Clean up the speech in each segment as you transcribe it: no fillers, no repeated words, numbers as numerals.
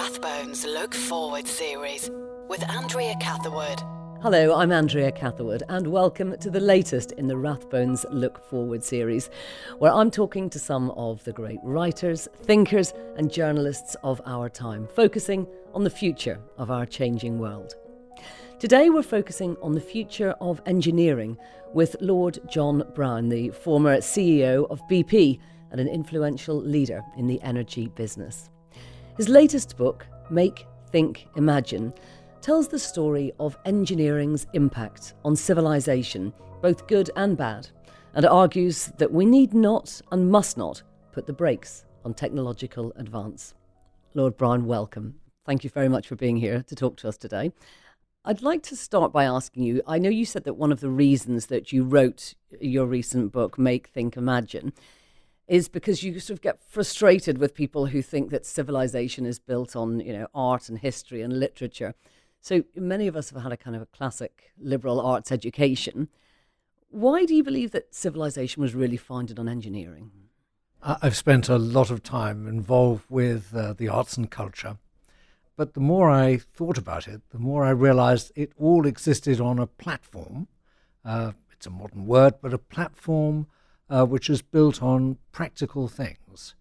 Rathbones Look Forward series with Andrea Catherwood. Hello, I'm Andrea Catherwood and welcome to the latest in the Rathbones Look Forward series, where I'm talking to some of the great writers, thinkers and journalists of our time, focusing on the future of our changing world. Today we're focusing on the future of engineering with Lord John Browne, the former CEO of BP and an influential leader in the energy business. His latest book, Make, Think, Imagine, tells the story of engineering's impact on civilization, both good and bad, and argues that we need not and must not put the brakes on technological advance. Lord Browne, welcome. Thank you very much for being here to talk to us today. I'd like to start by asking you, I know you said that one of the reasons that you wrote your recent book, Make, Think, Imagine, is because you sort of get frustrated with people who think that civilization is built on, art and history and literature. So many of us have had a kind of a classic liberal arts education. Why do you believe that civilization was really founded on engineering? I've spent a lot of time involved with the arts and culture. But the more I thought about it, the more I realized it all existed on a platform. It's a modern word, but a platform which is built on practical things,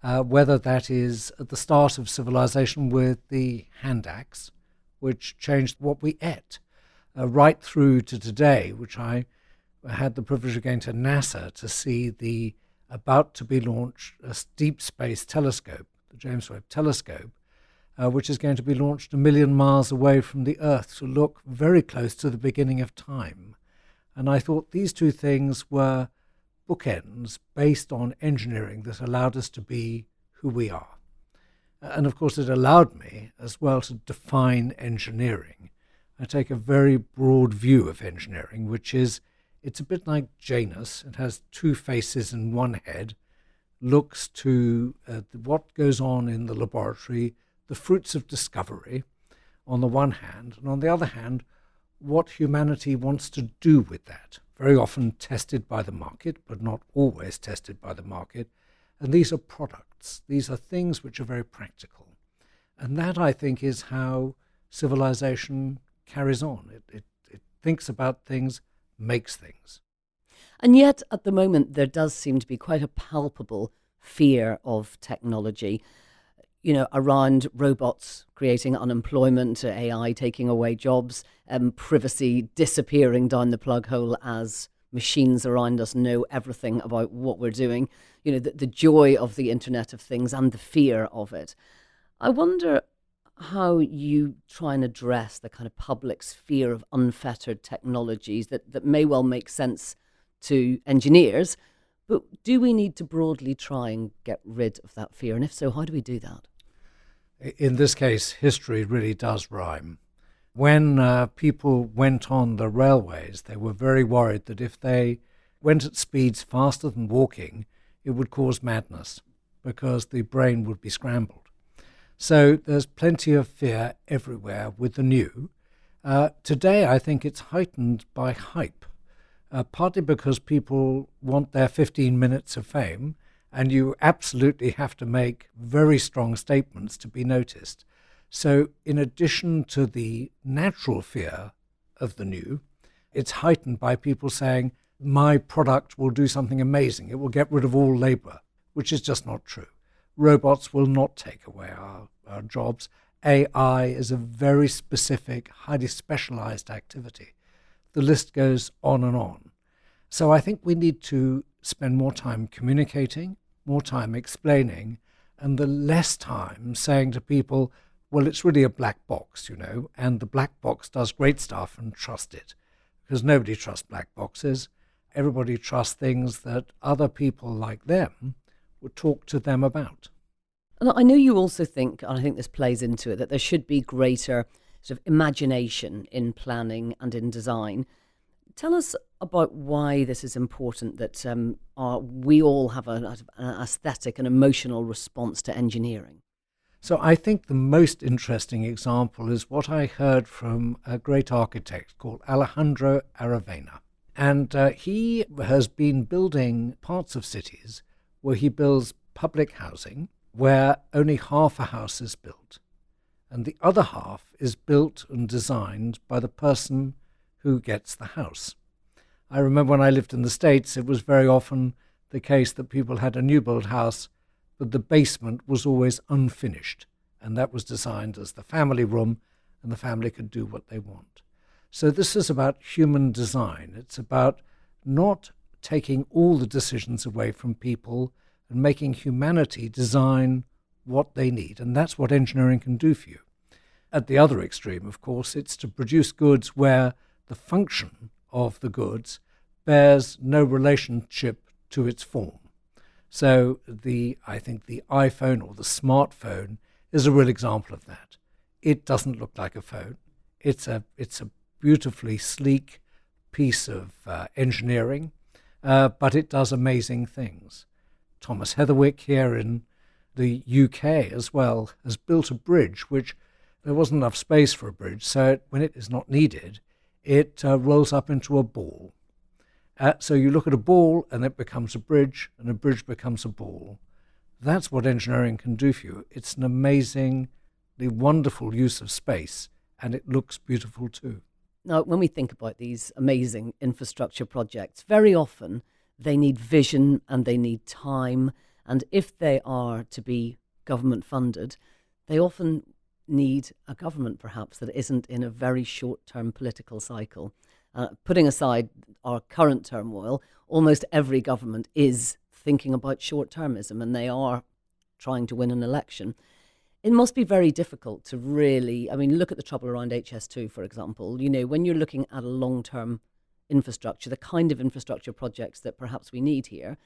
whether that is at the start of civilization with the hand axe, which changed what we ate, right through to today, which I had the privilege of going to NASA to see the about to be launched deep space telescope, the James Webb Telescope, which is going to be launched 1 million miles away from the Earth to look very close to the beginning of time. And I thought these two things were bookends based on engineering that allowed us to be who we are. And of course, it allowed me as well to define engineering. I take a very broad view of engineering, which is, it's a bit like Janus. It has two faces and one head, looks to what goes on in the laboratory, the fruits of discovery on the one hand, and on the other hand, what humanity wants to do with that. Very often tested by the market, but not always tested by the market. And these are products. These are things which are very practical. And that, I think, is how civilization carries on. It thinks about things, makes things. And yet, at the moment, there does seem to be quite a palpable fear of technology, around robots creating unemployment, AI taking away jobs, privacy disappearing down the plug hole as machines around us know everything about what we're doing, the joy of the Internet of Things and the fear of it. I wonder how you try and address the kind of public's fear of unfettered technologies that may well make sense to engineers, but do we need to broadly try and get rid of that fear? And if so, how do we do that? In this case, history really does rhyme. When people went on the railways, they were very worried that if they went at speeds faster than walking, it would cause madness because the brain would be scrambled. So there's plenty of fear everywhere with the new. Today, I think it's heightened by hype, partly because people want their 15 minutes of fame, and you absolutely have to make very strong statements to be noticed. So in addition to the natural fear of the new, it's heightened by people saying, my product will do something amazing. It will get rid of all labor, which is just not true. Robots will not take away our jobs. AI is a very specific, highly specialized activity. The list goes on and on. So I think we need to spend more time communicating, more time explaining, and the less time saying to people, well, it's really a black box, and the black box does great stuff and trust it. Because nobody trusts black boxes. Everybody trusts things that other people like them would talk to them about. And I know you also think, and I think this plays into it, that there should be greater sort of imagination in planning and in design. Tell us about why this is important, that we all have an aesthetic and emotional response to engineering. So I think the most interesting example is what I heard from a great architect called Alejandro Aravena. And he has been building parts of cities where he builds public housing where only half a house is built. and the other half is built and designed by the person who gets the house. I remember when I lived in the States, it was very often the case that people had a new build house, but the basement was always unfinished, and that was designed as the family room, and the family could do what they want. So this is about human design. It's about not taking all the decisions away from people and making humanity design what they need, and that's what engineering can do for you. At the other extreme, of course, it's to produce goods where the function of the goods bears no relationship to its form. So I think the iPhone or the smartphone is a real example of that. It doesn't look like a phone. It's a beautifully sleek piece of engineering, but it does amazing things. Thomas Heatherwick here in the UK as well has built a bridge which there wasn't enough space for a bridge, so when it is not needed, it rolls up into a ball. So you look at a ball and it becomes a bridge, and a bridge becomes a ball. That's what engineering can do for you. It's an amazingly wonderful use of space, and it looks beautiful too. Now, when we think about these amazing infrastructure projects, very often they need vision and they need time. And if they are to be government funded, they often need a government perhaps that isn't in a very short-term political cycle. Putting aside our current turmoil, almost every government is thinking about short-termism, and they are trying to win an election. It must be very difficult to really, look at the trouble around HS2, for example. You know, when you're looking at a long-term infrastructure, the kind of infrastructure projects that perhaps we need here,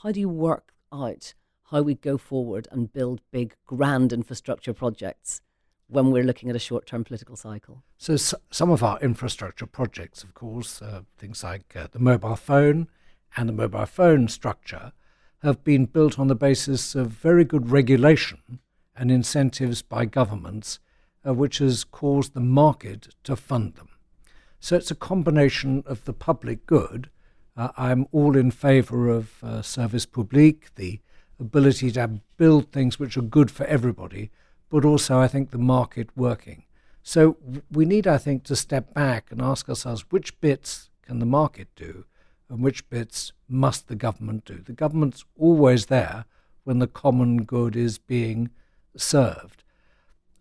how do you work out how we go forward and build big, grand infrastructure projects when we're looking at a short-term political cycle? So some of our infrastructure projects, of course, things like the mobile phone and the mobile phone structure, have been built on the basis of very good regulation and incentives by governments, which has caused the market to fund them. So it's a combination of the public good. I'm all in favour of service public, the ability to build things which are good for everybody, but also I think the market working. So we need, I think, to step back and ask ourselves which bits can the market do and which bits must the government do. The government's always there when the common good is being served.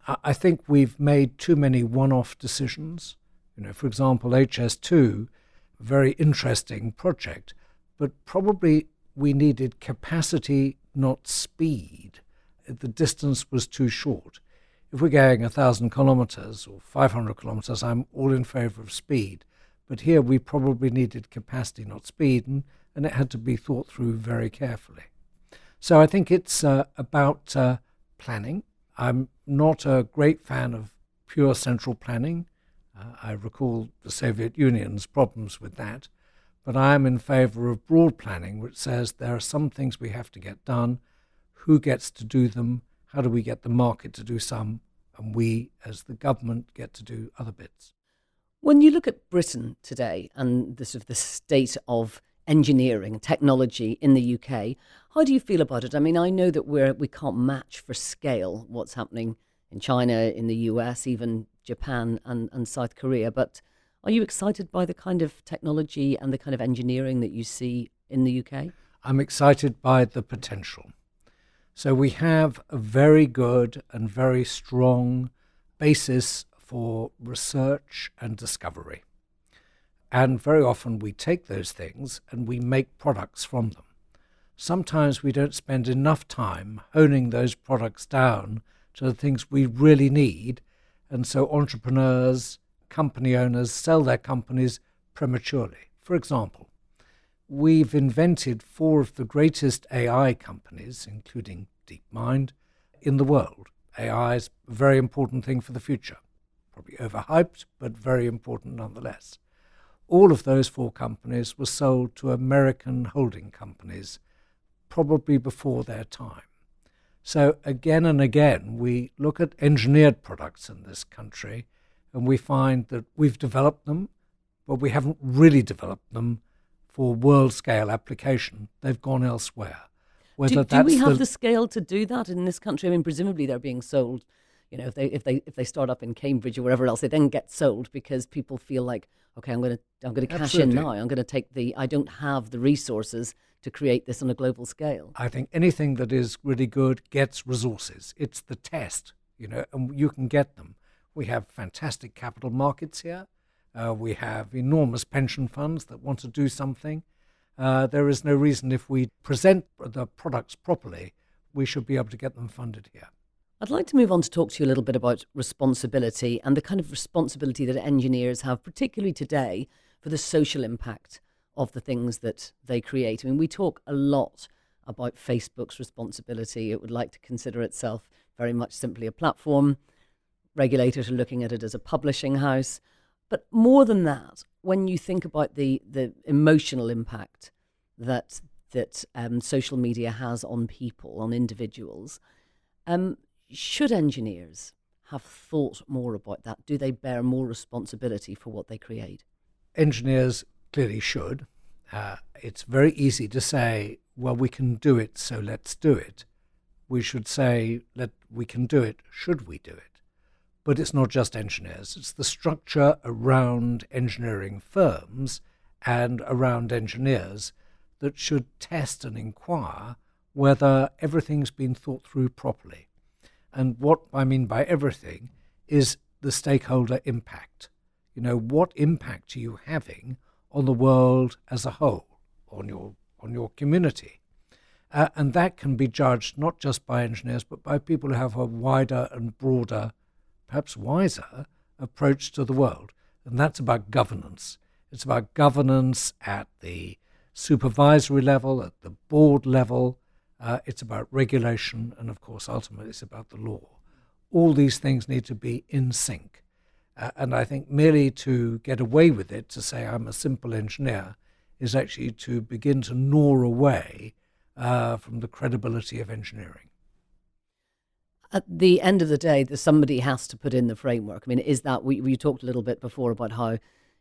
I think we've made too many one-off decisions. You know, for example, HS2, very interesting project, but probably we needed capacity, not speed. The distance was too short. If we're going 1,000 kilometers or 500 kilometers, I'm all in favor of speed. But here we probably needed capacity, not speed, and it had to be thought through very carefully. So I think it's about planning. I'm not a great fan of pure central planning. I recall the Soviet Union's problems with that. But I am in favor of broad planning, which says there are some things we have to get done. Who gets to do them? How do we get the market to do some? And we, as the government, get to do other bits. When you look at Britain today and the state of engineering and technology in the UK, how do you feel about it? I mean, I know that we can't match for scale what's happening in China, in the US, even Japan and South Korea, but are you excited by the kind of technology and the kind of engineering that you see in the UK? I'm excited by the potential. So we have a very good and very strong basis for research and discovery. And very often we take those things and we make products from them. Sometimes we don't spend enough time honing those products down to the things we really need. And so entrepreneurs, company owners sell their companies prematurely. For example, we've invented 4 of the greatest AI companies, including DeepMind, in the world. AI is a very important thing for the future. Probably overhyped, but very important nonetheless. All of those 4 companies were sold to American holding companies, probably before their time. So again and again, we look at engineered products in this country, and we find that we've developed them, but we haven't really developed them for world-scale application. They've gone elsewhere. Do we have the scale to do that in this country? I mean, presumably they're being sold, if they start up in Cambridge or wherever else, they then get sold because people feel like, okay, I'm going to cash in Absolutely. now. I'm going to take I don't have the resources to create this on a global scale. I think anything that is really good gets resources. It's the test, and you can get them. We have fantastic capital markets here. We have enormous pension funds that want to do something. There is no reason, if we present the products properly, we should be able to get them funded here. I'd like to move on to talk to you a little bit about responsibility and the kind of responsibility that engineers have, particularly today, for the social impact of the things that they create. I mean, we talk a lot about Facebook's responsibility. It would like to consider itself very much simply a platform. Regulators are looking at it as a publishing house. But more than that, when you think about the emotional impact that social media has on people, on individuals, should engineers have thought more about that? Do they bear more responsibility for what they create? Engineers clearly should. It's very easy to say, well, we can do it, so let's do it. We should say, we can do it, should we do it? But it's not just engineers. It's the structure around engineering firms and around engineers that should test and inquire whether everything's been thought through properly. And what I mean by everything is the stakeholder impact. What impact are you having on the world as a whole, on your community? And that can be judged not just by engineers, but by people who have a wider and broader, perhaps wiser, approach to the world. And that's about governance. It's about governance at the supervisory level, at the board level. It's about regulation, and of course, ultimately, it's about the law. All these things need to be in sync. And I think merely to get away with it, to say I'm a simple engineer, is actually to begin to gnaw away from the credibility of engineering. At the end of the day, somebody has to put in the framework. I mean, is that we talked a little bit before about how,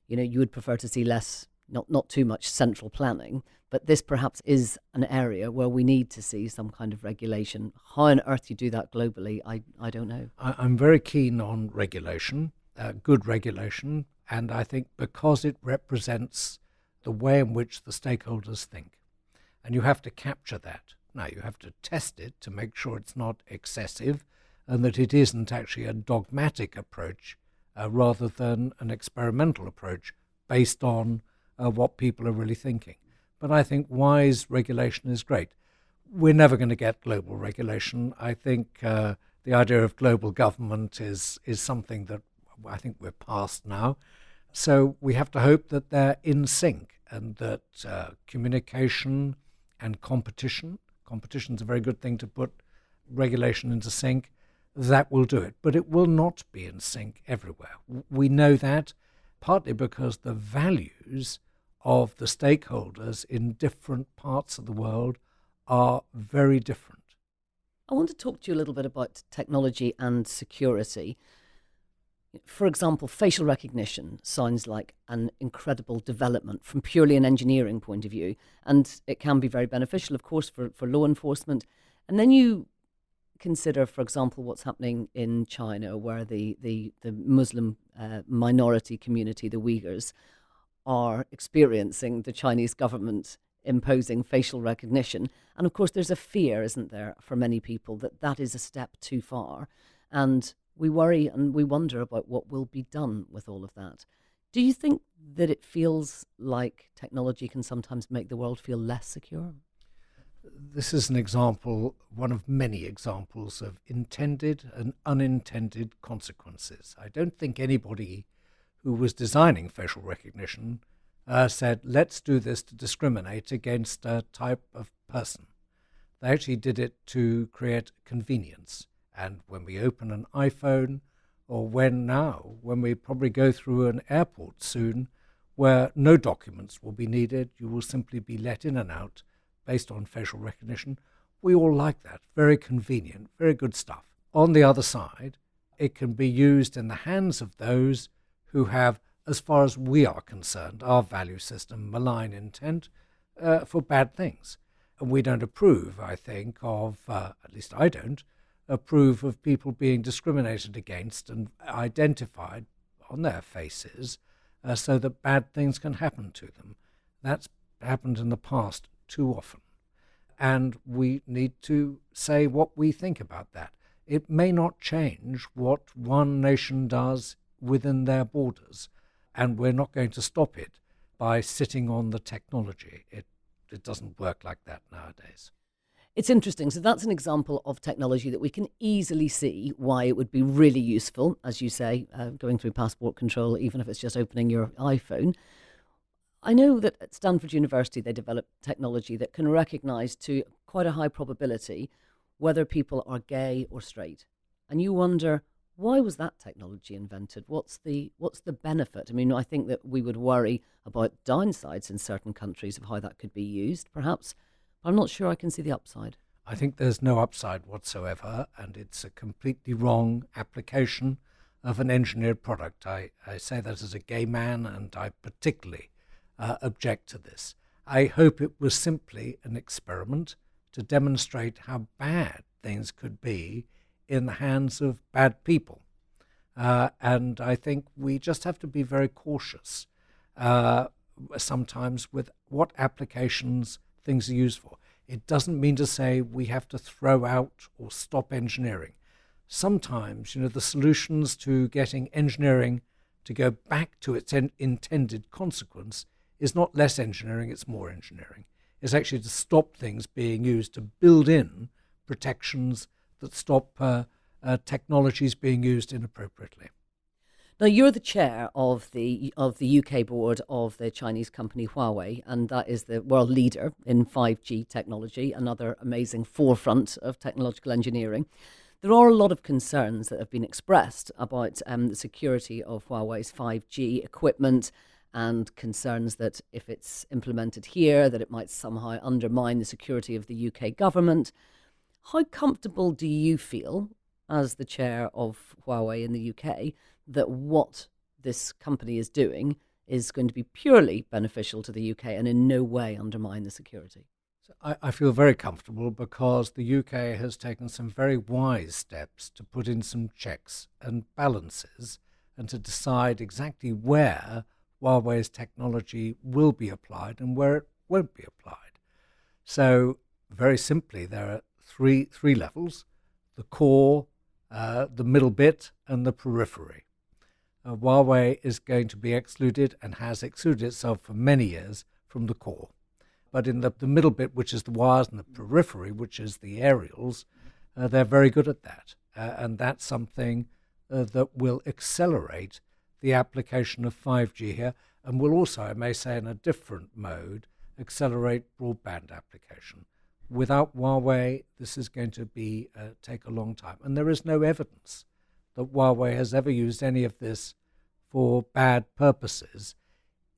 you would prefer to see less, not too much central planning, but this perhaps is an area where we need to see some kind of regulation. How on earth you do that globally, I don't know. I'm very keen on regulation, good regulation, and I think because it represents the way in which the stakeholders think. And you have to capture that. Now, you have to test it to make sure it's not excessive and that it isn't actually a dogmatic approach rather than an experimental approach based on what people are really thinking. But I think wise regulation is great. We're never going to get global regulation. I think the idea of global government is something that I think we're past now. So we have to hope that they're in sync and that communication and competition's a very good thing to put regulation into sync, that will do it. But it will not be in sync everywhere. We know that partly because the values of the stakeholders in different parts of the world are very different. I want to talk to you a little bit about technology and security. For example, facial recognition sounds like an incredible development from purely an engineering point of view, and it can be very beneficial, of course, for law enforcement. And then you consider, for example, what's happening in China, where the Muslim minority community, the Uyghurs, are experiencing the Chinese government imposing facial recognition. And of course, there's a fear, isn't there, for many people that is a step too far. And we worry and we wonder about what will be done with all of that. Do you think that it feels like technology can sometimes make the world feel less secure? This is an example, one of many examples of intended and unintended consequences. I don't think anybody who was designing facial recognition said, let's do this to discriminate against a type of person. They actually did it to create convenience. And when we open an iPhone, or when we probably go through an airport soon, where no documents will be needed, you will simply be let in and out based on facial recognition. We all like that. Very convenient, very good stuff. On the other side, it can be used in the hands of those who have, as far as we are concerned, our value system, malign intent for bad things. And we don't approve, I think, of, at least I don't, approve of people being discriminated against and identified on their faces so that bad things can happen to them. That's happened in the past too often. And we need to say what we think about that. It may not change what one nation does within their borders, and we're not going to stop it by sitting on the technology. It doesn't work like that nowadays. It's interesting. So that's an example of technology that we can easily see why it would be really useful, as you say, going through passport control, even if it's just opening your iPhone. I know that at Stanford University they developed technology that can recognise to quite a high probability whether people are gay or straight. And you wonder, why was that technology invented? What's the benefit? I mean, I think that we would worry about downsides in certain countries of how that could be used, perhaps. I'm not sure I can see the upside. I think there's no upside whatsoever, and it's a completely wrong application of an engineered product. I say that as a gay man, and I particularly object to this. I hope it was simply an experiment to demonstrate how bad things could be in the hands of bad people. And I think we just have to be very cautious sometimes with what applications things are used for. It doesn't mean to say we have to throw out or stop engineering. Sometimes, the solutions to getting engineering to go back to its intended consequence is not less engineering, it's more engineering. It's actually to stop things being used, to build in protections that stop technologies being used inappropriately. Now, you're the chair of the UK board of the Chinese company Huawei, and that is the world leader in 5G technology, another amazing forefront of technological engineering. There are a lot of concerns that have been expressed about the security of Huawei's 5G equipment, and concerns that if it's implemented here, that it might somehow undermine the security of the UK government. How comfortable do you feel, as the chair of Huawei in the UK, that what this company is doing is going to be purely beneficial to the UK and in no way undermine the security? So I feel very comfortable because the UK has taken some very wise steps to put in some checks and balances and to decide exactly where Huawei's technology will be applied and where it won't be applied. So very simply, there are three levels: the core, the middle bit, and the periphery. Huawei is going to be excluded and has excluded itself for many years from the core. But in the middle bit, which is the wires, and the periphery, which is the aerials, they're very good at that. And that's something that will accelerate the application of 5G here, and will also, I may say in a different mode, accelerate broadband application. Without Huawei, this is going to be take a long time. And there is no evidence that Huawei has ever used any of this for bad purposes.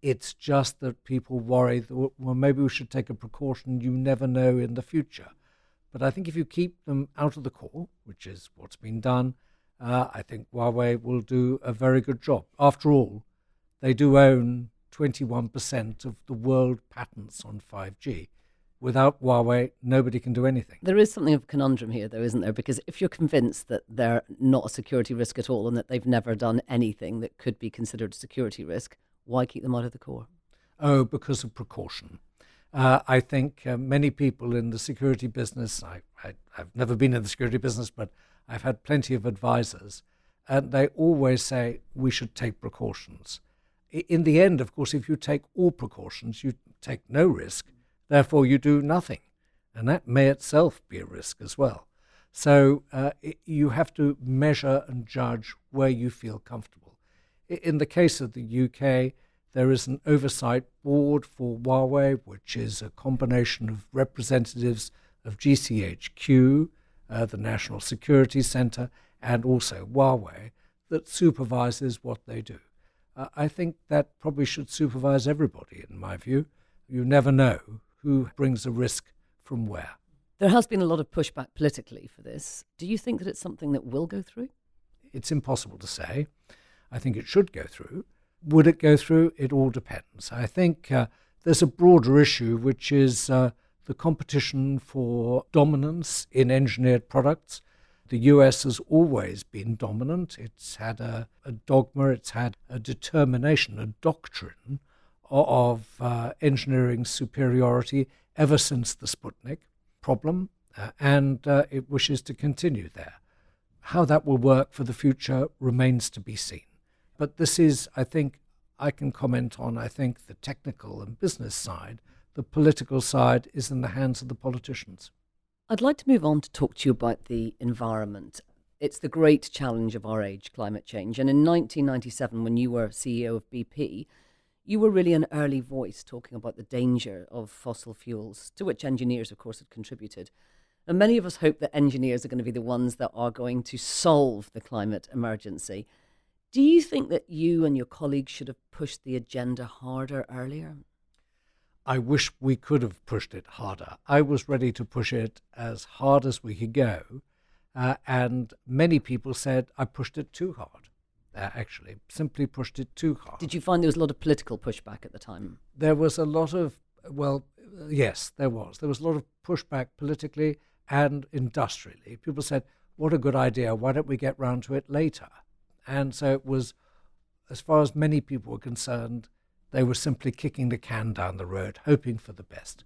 It's just that people worry that, well, maybe we should take a precaution. You never know in the future. But I think if you keep them out of the core, which is what's been done, I think Huawei will do a very good job. After all, they do own 21% of the world patents on 5G. Without Huawei, nobody can do anything. There is something of a conundrum here, though, isn't there? Because if you're convinced that they're not a security risk at all and that they've never done anything that could be considered a security risk, why keep them out of the core? Oh, because of precaution. I think many people in the security business, I've never been in the security business, but I've had plenty of advisors, and they always say we should take precautions. In the end, of course, if you take all precautions, you take no risk. Therefore, you do nothing, and that may itself be a risk as well. So you have to measure and judge where you feel comfortable. In the case of the UK, there is an oversight board for Huawei, which is a combination of representatives of GCHQ, the National Security Centre, and also Huawei, that supervises what they do. I think that probably should supervise everybody, in my view. You never know who brings a risk from where. There has been a lot of pushback politically for this. Do you think that it's something that will go through? It's impossible to say. I think it should go through. Would it go through? It all depends. I think there's a broader issue, which is the competition for dominance in engineered products. The US has always been dominant. It's had a dogma, it's had a determination, a doctrine of engineering superiority ever since the Sputnik problem, and it wishes to continue there. How that will work for the future remains to be seen. But this is, I think, I can comment on, I think, the technical and business side. The political side is in the hands of the politicians. I'd like to move on to talk to you about the environment. It's the great challenge of our age, climate change. And in 1997, when you were CEO of BP, you were really an early voice talking about the danger of fossil fuels, to which engineers, of course, had contributed. And many of us hope that engineers are going to be the ones that are going to solve the climate emergency. Do you think that you and your colleagues should have pushed the agenda harder earlier? I wish we could have pushed it harder. I was ready to push it as hard as we could go. And many people said I pushed it too hard, actually, simply pushed it too hard. Did you find there was a lot of political pushback at the time? There was a lot of, well, yes, there was. There was a lot of pushback politically and industrially. People said, what a good idea, why don't we get round to it later? And so it was, as far as many people were concerned, they were simply kicking the can down the road, hoping for the best.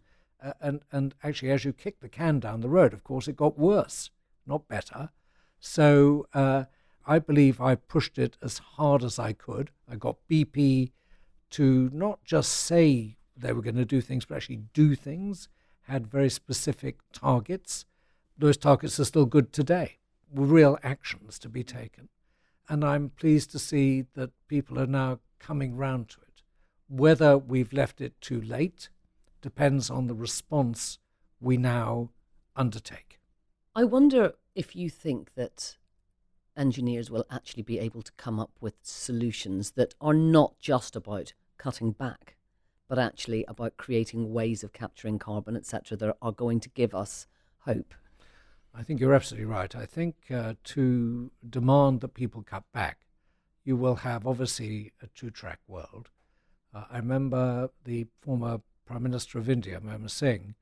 And actually, as you kick the can down the road, of course, it got worse, not better. So I believe I pushed it as hard as I could. I got BP to not just say they were going to do things, but actually do things, had very specific targets. Those targets are still good today, with real actions to be taken. And I'm pleased to see that people are now coming round to it. Whether we've left it too late depends on the response we now undertake. I wonder if you think that engineers will actually be able to come up with solutions that are not just about cutting back, but actually about creating ways of capturing carbon, etc., that are going to give us hope. I think you're absolutely right. I think to demand that people cut back, you will have obviously a two-track world. I remember the former Prime Minister of India, Manmohan Singh,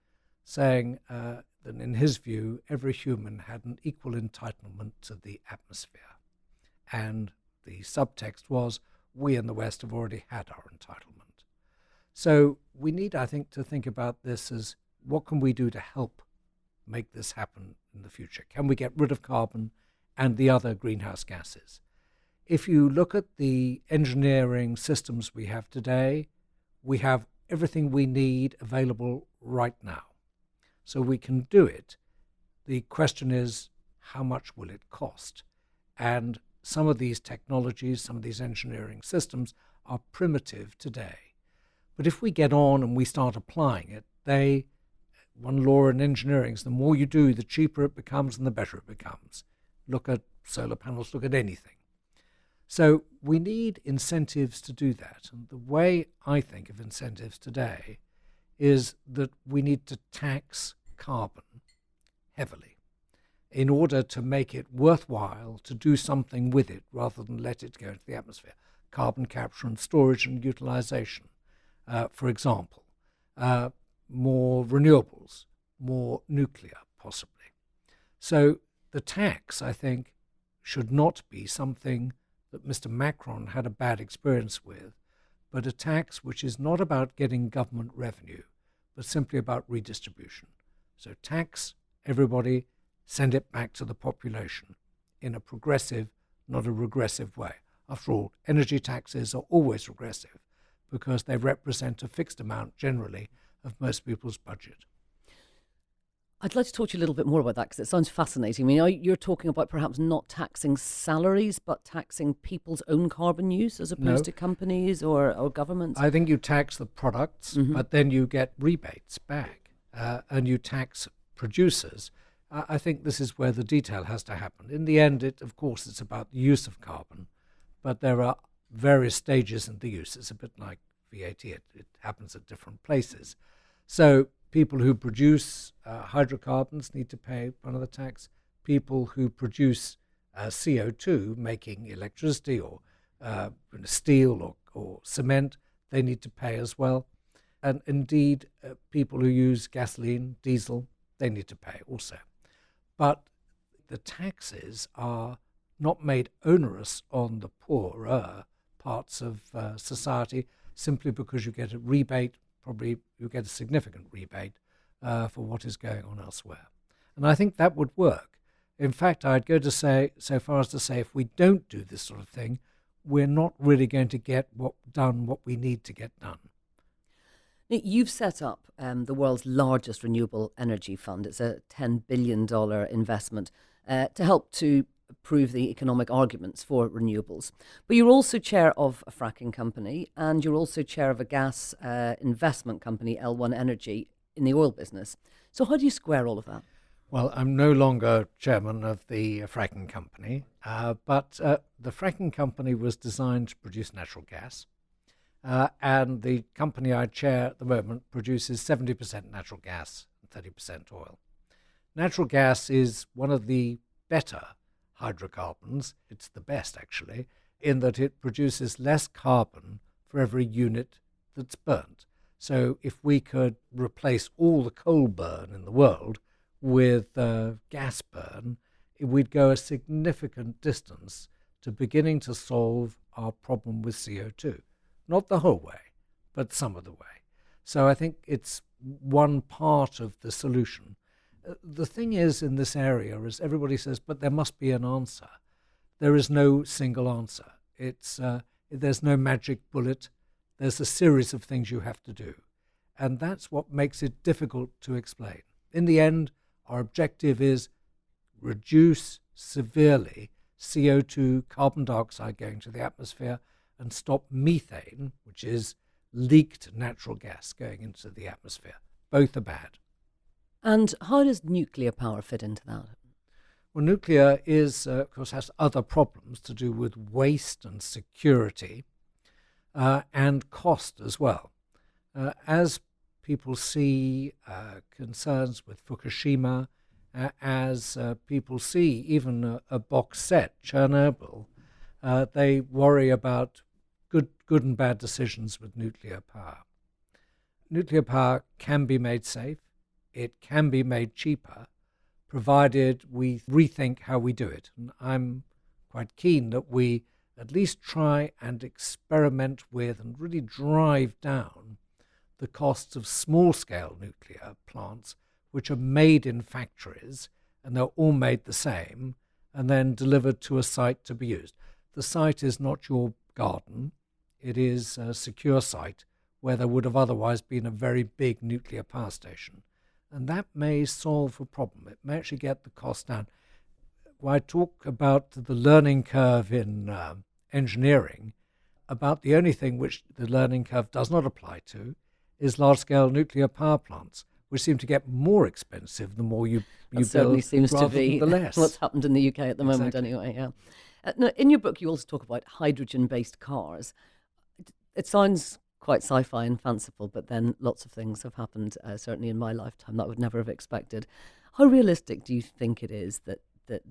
saying that in his view, every human had an equal entitlement to the atmosphere. And the subtext was, we in the West have already had our entitlement. So we need, I think, to think about this as what can we do to help make this happen in the future? Can we get rid of carbon and the other greenhouse gases? If you look at the engineering systems we have today, we have everything we need available right now. So we can do it. The question is, how much will it cost? And some of these technologies, some of these engineering systems are primitive today. But if we get on and we start applying it, one law in engineering is the more you do, the cheaper it becomes and the better it becomes. Look at solar panels, look at anything. So we need incentives to do that. And the way I think of incentives today is that we need to tax carbon heavily in order to make it worthwhile to do something with it rather than let it go into the atmosphere. Carbon capture and storage and utilization, for example. More renewables, more nuclear, possibly. So the tax, I think, should not be something that Mr. Macron had a bad experience with, but a tax which is not about getting government revenue, but simply about redistribution. So tax everybody, send it back to the population in a progressive, not a regressive way. After all, energy taxes are always regressive because they represent a fixed amount generally of most people's budget. I'd like to talk to you a little bit more about that because it sounds fascinating. I mean, you're talking about perhaps not taxing salaries, but taxing people's own carbon use as opposed to companies or governments? I think you tax the products, but then you get rebates back, and you tax producers. I think this is where the detail has to happen. In the end, of course, it's about the use of carbon, but there are various stages in the use. It's a bit like VAT. It happens at different places. So people who produce hydrocarbons need to pay one of the tax. People who produce CO2, making electricity or steel or cement, they need to pay as well. And indeed, people who use gasoline, diesel, they need to pay also. But the taxes are not made onerous on the poorer parts of society simply because you get a rebate, probably you get a significant rebate for what is going on elsewhere. And I think that would work. In fact, I'd go to say, so far as to say, if we don't do this sort of thing, we're not really going to get what we need to get done. Now, you've set up the world's largest renewable energy fund. It's a $10 billion investment to help to prove the economic arguments for renewables. But you're also chair of a fracking company, and you're also chair of a gas investment company, L1 Energy, in the oil business. So how do you square all of that? Well, I'm no longer chairman of the fracking company, but the fracking company was designed to produce natural gas. And the company I chair at the moment produces 70% natural gas and 30% oil. Natural gas is one of the better hydrocarbons. It's the best, actually, in that it produces less carbon for every unit that's burnt. So if we could replace all the coal burn in the world with gas burn, we'd go a significant distance to beginning to solve our problem with CO2. Not the whole way, but some of the way. So I think it's one part of the solution. The thing is in this area is everybody says, but there must be an answer. There is no single answer. There's no magic bullet. There's a series of things you have to do. And that's what makes it difficult to explain. In the end, our objective is reduce severely CO2, carbon dioxide going to the atmosphere, and stop methane, which is leaked natural gas going into the atmosphere. Both are bad. And how does nuclear power fit into that? Well, nuclear of course, has other problems to do with waste and security and cost as well. As people see concerns with Fukushima, as people see even a box set, Chernobyl, they worry about good and bad decisions with nuclear power. Nuclear power can be made safe. It can be made cheaper, provided we rethink how we do it. And I'm quite keen that we at least try and experiment with and really drive down the costs of small-scale nuclear plants, which are made in factories, and they're all made the same, and then delivered to a site to be used. The site is not your garden. It is a secure site where there would have otherwise been a very big nuclear power station. And that may solve a problem. It may actually get the cost down. When I talk about the learning curve in engineering, about the only thing which the learning curve does not apply to is large-scale nuclear power plants, which seem to get more expensive the more you build, certainly seems to be the less. what's happened in the UK at the moment anyway, yeah. Now, in your book, you also talk about hydrogen-based cars. It sounds quite sci-fi and fanciful, but then lots of things have happened, certainly in my lifetime, that I would never have expected. How realistic do you think it is that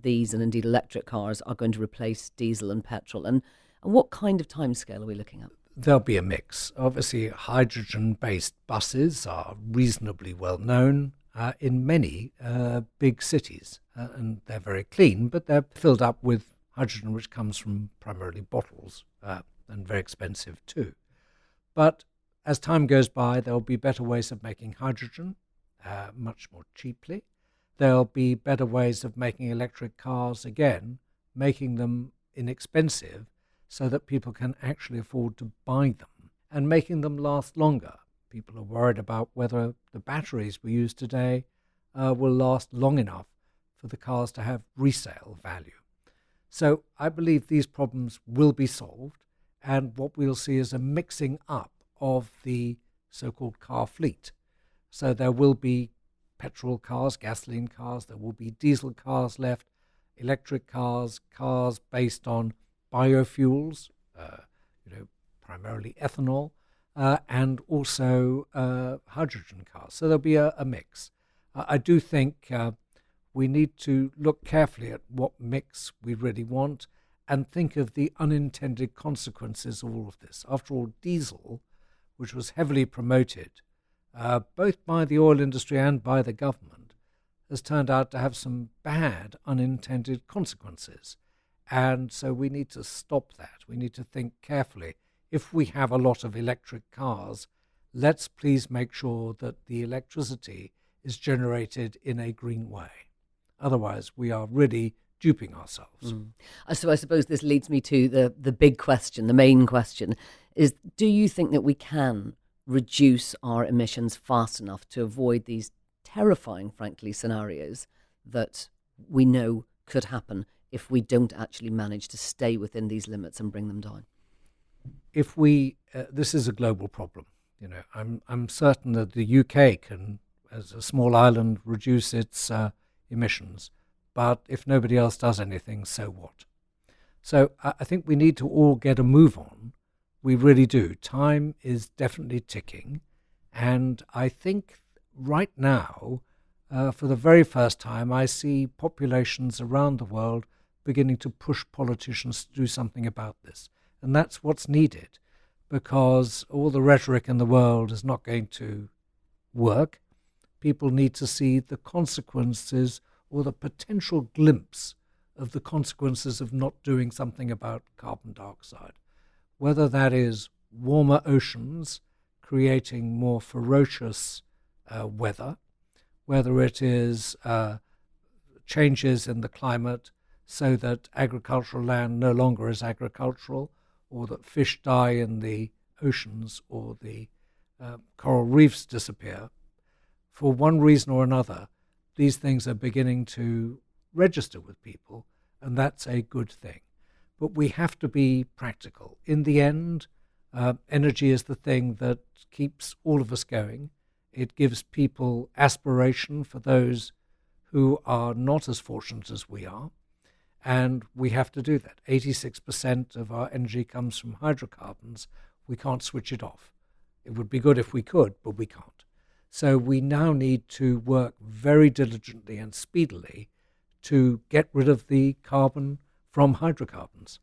these, and indeed electric cars, are going to replace diesel and petrol? And what kind of timescale are we looking at? There'll be a mix. Obviously, hydrogen-based buses are reasonably well known in many big cities, and they're very clean, but they're filled up with hydrogen which comes from primarily bottles, and very expensive too. But as time goes by, there'll be better ways of making hydrogen much more cheaply. There'll be better ways of making electric cars, again, making them inexpensive so that people can actually afford to buy them, and making them last longer. People are worried about whether the batteries we use today will last long enough for the cars to have resale value. So I believe these problems will be solved, and what we'll see is a mixing up of the so-called car fleet. So there will be petrol cars, gasoline cars, there will be diesel cars left, electric cars, cars based on biofuels, primarily ethanol, and also hydrogen cars. So there'll be a mix. I do think we need to look carefully at what mix we really want and think of the unintended consequences of all of this. After all, diesel, which was heavily promoted both by the oil industry and by the government, has turned out to have some bad unintended consequences. And so we need to stop that. We need to think carefully. If we have a lot of electric cars, let's please make sure that the electricity is generated in a green way. Otherwise, we are really duping ourselves. So I suppose this leads me to the big question, the main question, is do you think that we can reduce our emissions fast enough to avoid these terrifying, frankly, scenarios that we know could happen if we don't actually manage to stay within these limits and bring them down? If we, this is a global problem. I'm certain that the UK can, as a small island, reduce its emissions. But if nobody else does anything, so what? So I think we need to all get a move on. We really do. Time is definitely ticking. And I think right now, for the very first time, I see populations around the world beginning to push politicians to do something about this. And that's what's needed, because all the rhetoric in the world is not going to work. People need to see the consequences or the potential glimpse of the consequences of not doing something about carbon dioxide. Whether that is warmer oceans creating more ferocious weather, whether it is changes in the climate so that agricultural land no longer is agricultural, or that fish die in the oceans, or the coral reefs disappear. For one reason or another, these things are beginning to register with people, and that's a good thing. But we have to be practical. In the end, energy is the thing that keeps all of us going. It gives people aspiration for those who are not as fortunate as we are, and we have to do that. 86% of our energy comes from hydrocarbons. We can't switch it off. It would be good if we could, but we can't. So we now need to work very diligently and speedily to get rid of the carbon from hydrocarbons.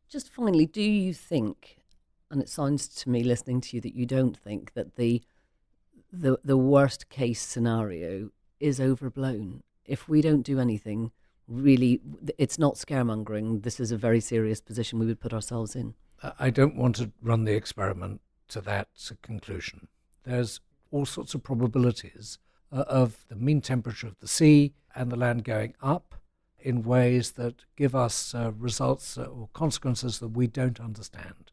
Just finally, do you think, and it sounds to me listening to you that you don't think that the worst case scenario is overblown? If we don't do anything, really, it's not scaremongering. This is a very serious position we would put ourselves in. I don't want to run the experiment to that conclusion. There's all sorts of probabilities of the mean temperature of the sea and the land going up in ways that give us results or consequences that we don't understand.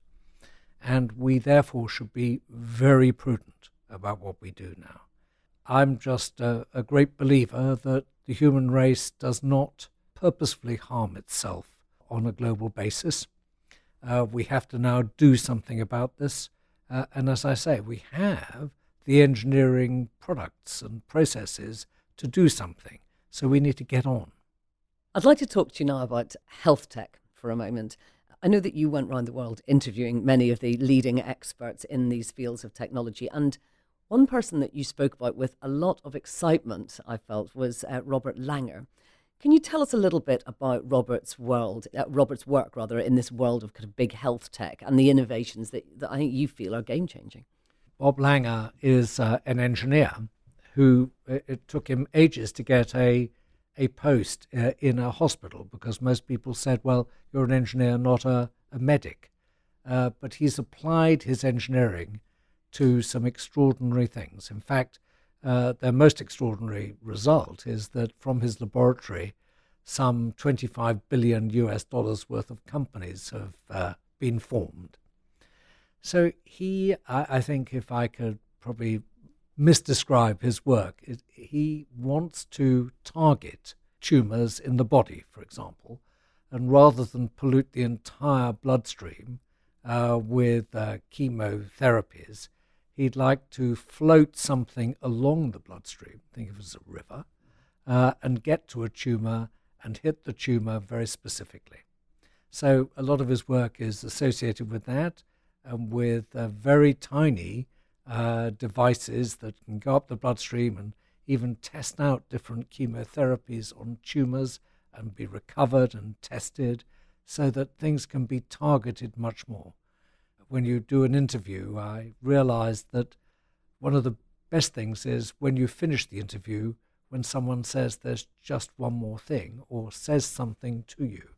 And we therefore should be very prudent about what we do now. I'm just a great believer that the human race does not purposefully harm itself on a global basis. We have to now do something about this. And as I say, we have the engineering products and processes to do something. So we need to get on. I'd like to talk to you now about health tech for a moment. I know that you went around the world interviewing many of the leading experts in these fields of technology, and one person that you spoke about with a lot of excitement, I felt, was Robert Langer. Can you tell us a little bit about Robert's work in this world of kind of big health tech and the innovations that I think you feel are game-changing? Bob Langer is an engineer who, it took him ages to get a post in a hospital, because most people said, well, you're an engineer, not a medic. But he's applied his engineering to some extraordinary things. In fact, their most extraordinary result is that from his laboratory, some $25 billion worth of companies have been formed. So I think if I could probably misdescribe his work, he wants to target tumors in the body, for example, and rather than pollute the entire bloodstream with chemotherapies, he'd like to float something along the bloodstream, think of it as a river, and get to a tumor and hit the tumor very specifically. So a lot of his work is associated with that, and with very tiny devices that can go up the bloodstream and even test out different chemotherapies on tumors and be recovered and tested so that things can be targeted much more. When you do an interview, I realized that one of the best things is when you finish the interview, when someone says there's just one more thing or says something to you.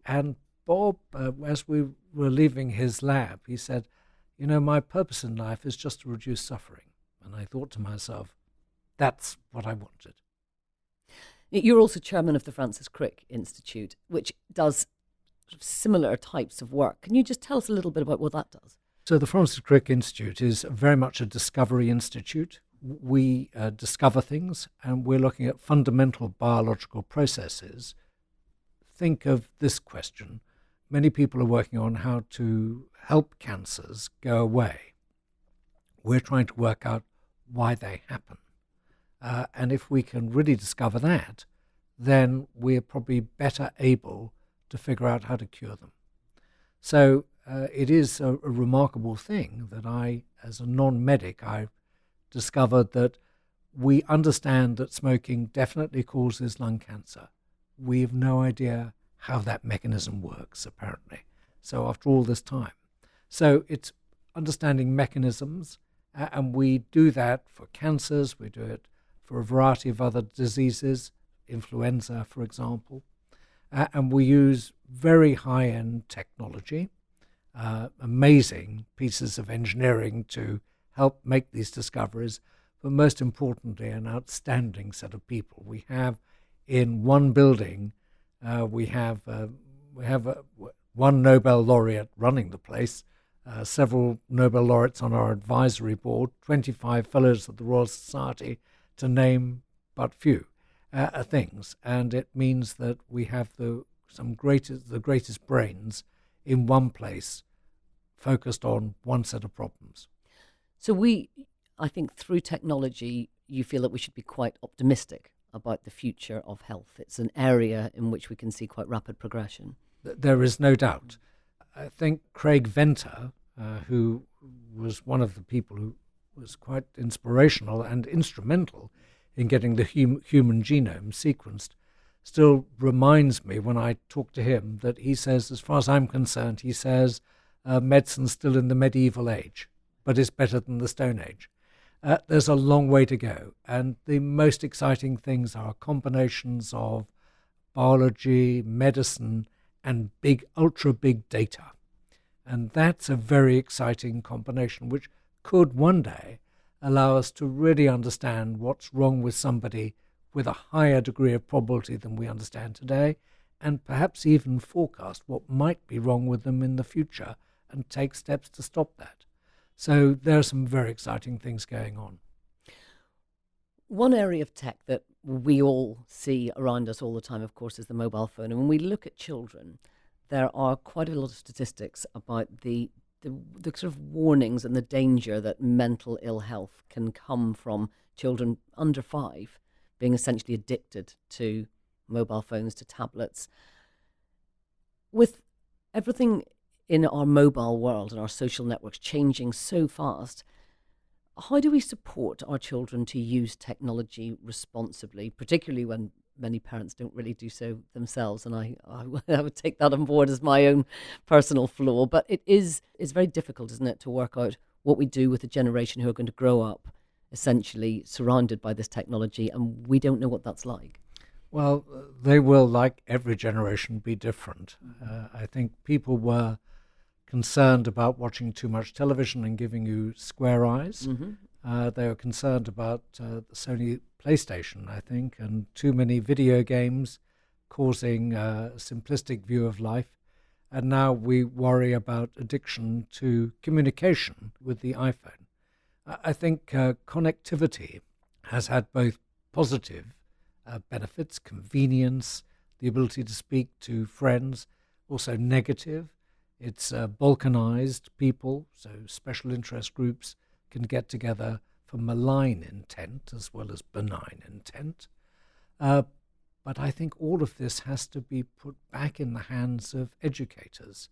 And Bob, as we were leaving his lab, he said, my purpose in life is just to reduce suffering. And I thought to myself, that's what I wanted. You're also chairman of the Francis Crick Institute, which does sort of similar types of work. Can you just tell us a little bit about what that does? So the Francis Crick Institute is very much a discovery institute. We discover things, and we're looking at fundamental biological processes. Think of this question. Many people are working on how to help cancers go away. We're trying to work out why they happen. And if we can really discover that, then we're probably better able to figure out how to cure them. So it is a remarkable thing that I, as a non-medic, I discovered that we understand that smoking definitely causes lung cancer. We have no idea how that mechanism works, apparently. So after all this time. So it's understanding mechanisms, and we do that for cancers, we do it for a variety of other diseases, influenza, for example. And we use very high-end technology, amazing pieces of engineering to help make these discoveries, but most importantly, an outstanding set of people. We have in one building, we have one Nobel laureate running the place, several Nobel laureates on our advisory board, 25 fellows of the Royal Society, to name but few things. And it means that we have the greatest brains in one place, focused on one set of problems. So I think through technology, you feel that we should be quite optimistic about the future of health. It's an area in which we can see quite rapid progression. There is no doubt. I think Craig Venter, who was one of the people who was quite inspirational and instrumental in getting the human genome sequenced, still reminds me when I talk to him that he says, as far as I'm concerned, he says, medicine's still in the medieval age, but it's better than the Stone Age. There's a long way to go, and the most exciting things are combinations of biology, medicine, and ultra big data. And that's a very exciting combination, which could one day allow us to really understand what's wrong with somebody with a higher degree of probability than we understand today, and perhaps even forecast what might be wrong with them in the future and take steps to stop that. So there are some very exciting things going on. One area of tech that we all see around us all the time, of course, is the mobile phone. And when we look at children, there are quite a lot of statistics about the sort of warnings and the danger that mental ill health can come from children under 5 being essentially addicted to mobile phones, to tablets. With everything in our mobile world and our social networks changing so fast, how do we support our children to use technology responsibly, particularly when many parents don't really do so themselves? And I would take that on board as my own personal flaw. But it's very difficult, isn't it, to work out what we do with a generation who are going to grow up essentially surrounded by this technology, and we don't know what that's like. Well, they will, like every generation, be different. I think people were concerned about watching too much television and giving you square eyes. Mm-hmm. They were concerned about the Sony PlayStation, I think, and too many video games causing a simplistic view of life. And now we worry about addiction to communication with the iPhone. I think connectivity has had both positive benefits, convenience, the ability to speak to friends, also negative. It's balkanized people, so special interest groups can get together for malign intent as well as benign intent. But I think all of this has to be put back in the hands of educators.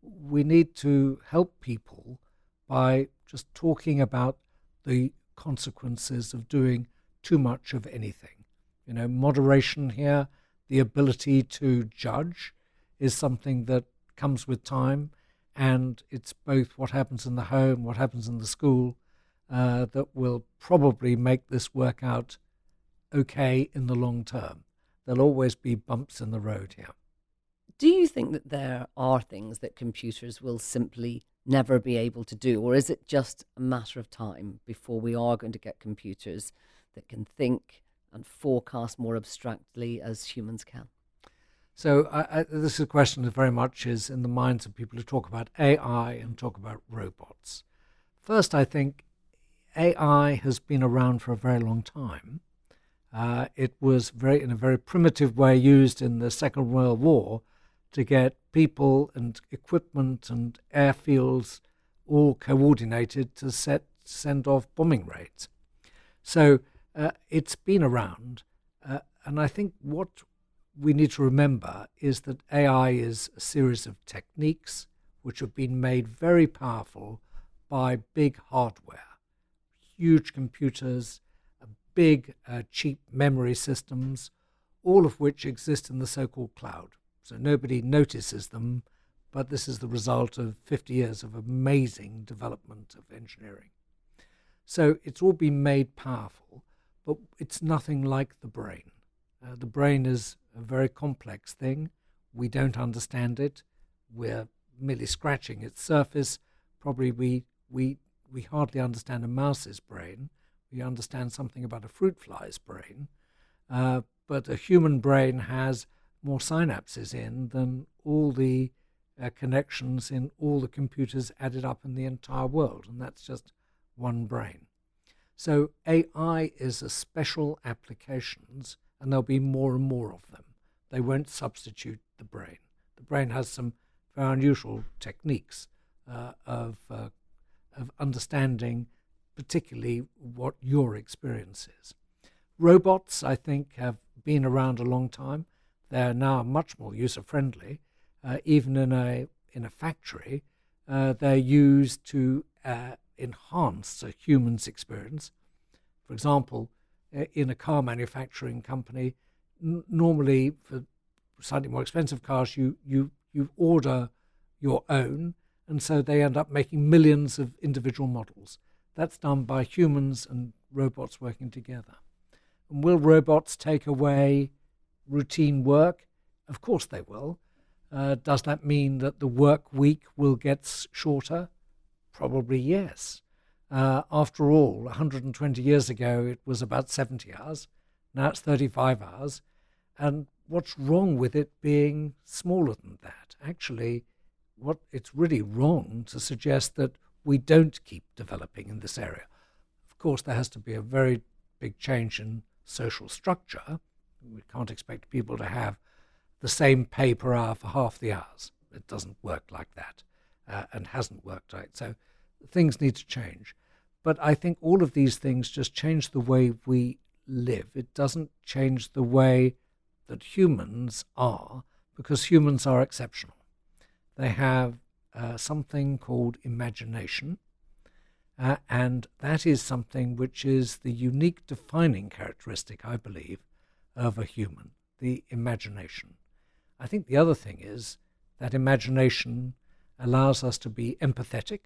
We need to help people by just talking about the consequences of doing too much of anything. Moderation here, the ability to judge is something that comes with time, and it's both what happens in the home, what happens in the school, that will probably make this work out okay in the long term. There'll always be bumps in the road here. Do you think that there are things that computers will simply never be able to do, or is it just a matter of time before we are going to get computers that can think and forecast more abstractly as humans can? So this is a question that very much is in the minds of people who talk about AI and talk about robots. First, I think AI has been around for a very long time. It was in a very primitive way used in the Second World War to get people and equipment and airfields all coordinated to send off bombing raids. So it's been around, and I think what we need to remember is that AI is a series of techniques which have been made very powerful by big hardware, huge computers, big cheap memory systems, all of which exist in the so-called cloud. So nobody notices them, but this is the result of 50 years of amazing development of engineering. So it's all been made powerful, but it's nothing like the brain. The brain is a very complex thing. We don't understand it. We're merely scratching its surface. Probably we hardly understand a mouse's brain. We understand something about a fruit fly's brain. But a human brain has more synapses in than all the connections in all the computers added up in the entire world, and that's just one brain. So AI is a special applications, and there'll be more and more of them. They won't substitute the brain. The brain has some very unusual techniques of understanding particularly what your experience is. Robots, I think, have been around a long time. They're now much more user-friendly. Even in a factory, they're used to enhance a human's experience. For example, in a car manufacturing company, normally for slightly more expensive cars, you order your own, and so they end up making millions of individual models. That's done by humans and robots working together. And will robots take away routine work? Of course they will. Does that mean that the work week will get shorter? Probably yes. After all, 120 years ago, it was about 70 hours. Now it's 35 hours. And what's wrong with it being smaller than that? Actually, it's really wrong to suggest that we don't keep developing in this area. Of course, there has to be a very big change in social structure. We can't expect people to have the same pay per hour for half the hours. It doesn't work like that, and hasn't worked right. So things need to change. But I think all of these things just change the way we live. It doesn't change the way that humans are, because humans are exceptional. They have something called imagination, and that is something which is the unique defining characteristic, I believe, of a human, the imagination. I think the other thing is that imagination allows us to be empathetic,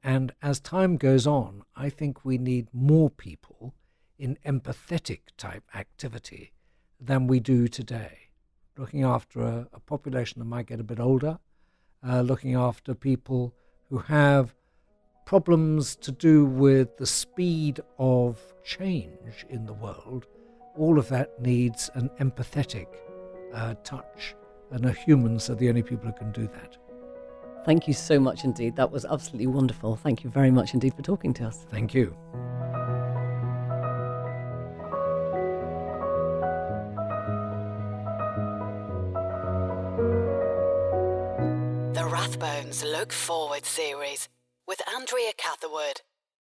and as time goes on, I think we need more people in empathetic type activity than we do today. Looking after a population that might get a bit older, looking after people who have problems to do with the speed of change in the world. All of that needs an empathetic touch, and humans are the only people who can do that. Thank you so much indeed. That was absolutely wonderful. Thank you very much indeed for talking to us. Thank you. The Rathbones Look Forward series with Andrea Catherwood.